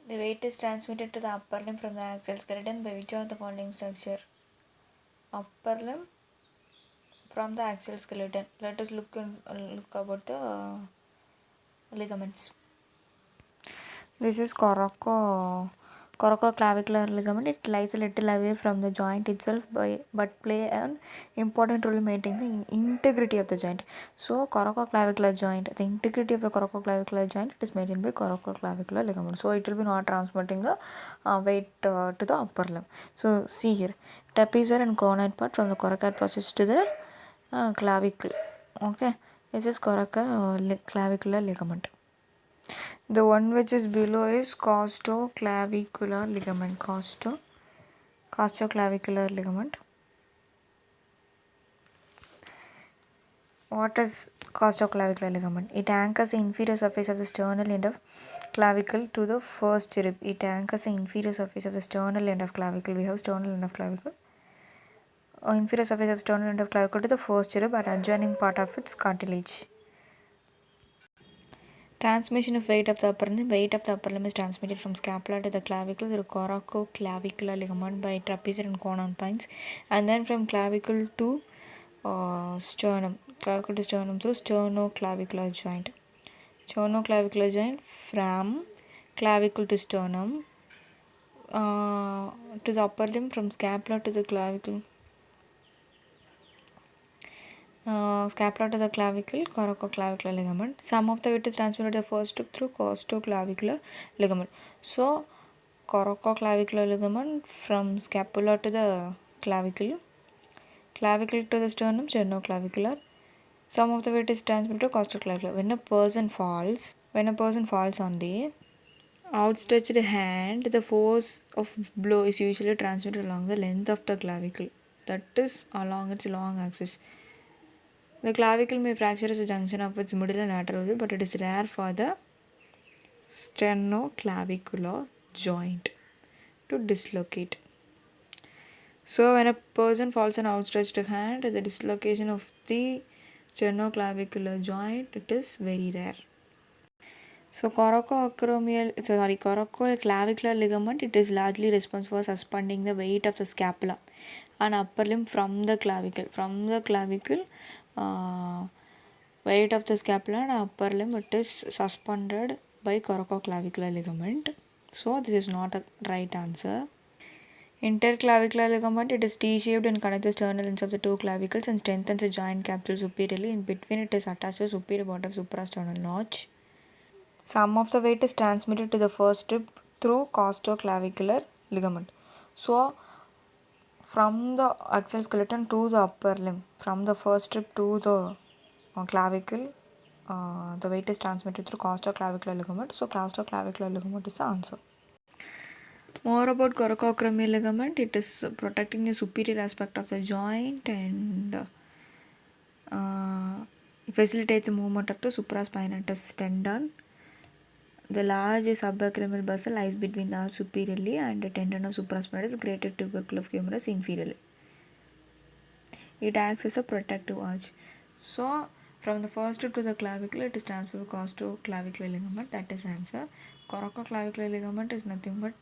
The weight is transmitted to the upper limb from the axial skeleton by which of the following structure? Upper limb from the axial skeleton. Let us look about the ligaments. This is coracoclavicular ligament. It lies a little away from the joint itself but play an important role in maintaining the integrity of the joint. So coracoclavicular joint, the integrity of the coracoclavicular joint, it is maintained by coracoclavicular ligament. So it will be not transmitting the weight to the upper limb. So see here, trapezius and conite part from the coracoid process to the clavicle. Okay, this is coracoclavicular ligament. The one which is below is costoclavicular ligament. Costoclavicular ligament. What is costoclavicular ligament? It anchors the inferior surface of the sternal end of clavicle to the first rib. It anchors the inferior surface of the sternal end of clavicle. We have sternal end of clavicle. Inferior surface of sternal end of clavicle to the first rib and adjoining part of its cartilage. Transmission of weight of the upper limb. Weight of the upper limb is transmitted from scapula to the clavicle through coracoclavicular ligament by trapezius and conite points, and then from clavicle to sternum. Clavicle to sternum through sternoclavicular joint. Sternoclavicular joint from clavicle to sternum to the upper limb from scapula to the clavicle. Scapula to the clavicle, coracoclavicular ligament. Some of the weight is transmitted to the first rib through costoclavicular ligament. So, coracoclavicular ligament from scapula to the clavicle, clavicle to the sternum, sternoclavicular. Some of the weight is transmitted to costoclavicular. When a person falls on the outstretched hand, the force of blow is usually transmitted along the length of the clavicle, that is along its long axis. The clavicle may fracture as a junction of its middle and lateral, but it is rare for the sternoclavicular joint to dislocate. So, when a person falls on outstretched hand, the dislocation of the sternoclavicular joint, it is very rare. So, coracoclavicular ligament, it is largely responsible for suspending the weight of the scapula and upper limb from the clavicle. From the clavicle, weight of the scapula and upper limb, it is suspended by coracoclavicular ligament. So, this is not a right answer. Interclavicular ligament, it is T-shaped and connects the sternal ends of the two clavicles and strengthens the joint capsule superiorly. In between, it is attached to the superior part of suprasternal notch. Some of the weight is transmitted to the first rib through costoclavicular ligament. So, from the axial skeleton to the upper limb, from the first rib to the clavicle, the weight is transmitted through costoclavicular ligament. So, costoclavicular ligament is the answer. More about coracoacromial ligament. It is protecting the superior aspect of the joint and facilitates the movement of the supraspinatus tendon. The large subacromial muscle lies between the arch superiorly and the tendon of supraspinatus, greater tubercle of humerus inferiorly. It acts as a protective arch. So, from the first rib to the clavicle, it is transferred to costoclavicular ligament. That is answer. Coracoclavicular ligament is nothing but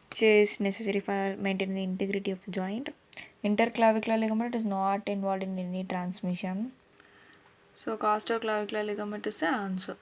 which is necessary for maintaining the integrity of the joint. Interclavicular ligament is not involved in any transmission. So, costoclavicular ligament is the answer.